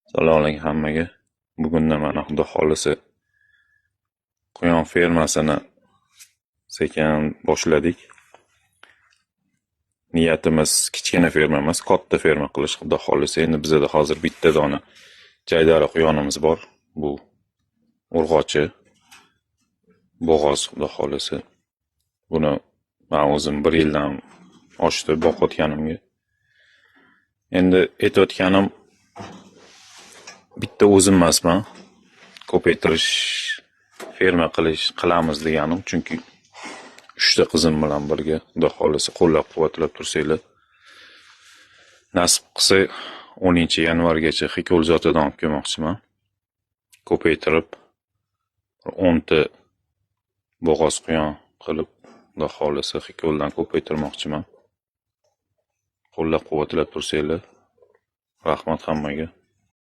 Assalomu alaykum hammaga. Bugun mana Xudo xolisi quyon fermasini sekin boshladik. Niyatimiz kichkina ferma emas, katta ferma qilish Xudo xolisi. Endi bizda hozir bitta dona jaydari quyonimiz bor. Bu urg'ochi bo'g'oz Xudo xolisi. Buni men o'zim 1 yildan oshdi boqayotganimga. Endi aytayotganim bitta o'zim emasman. Ko'paytirish ferma qilamiz deganim, chunki 3 ta qizim bilan birga Xudo xolisi qo'llab-quvvatlab tursanglar. Nasib qilsa 10-yanvargacha Xikolzotidan olib kelmoqchiman. Ko'paytirib 10 ta bo'g'oz quyon qilib Xudo xolisi Xikoldan ko'paytirmoqchiman. Qo'llab-quvvatlab tursanglar. Rahmat hammaga.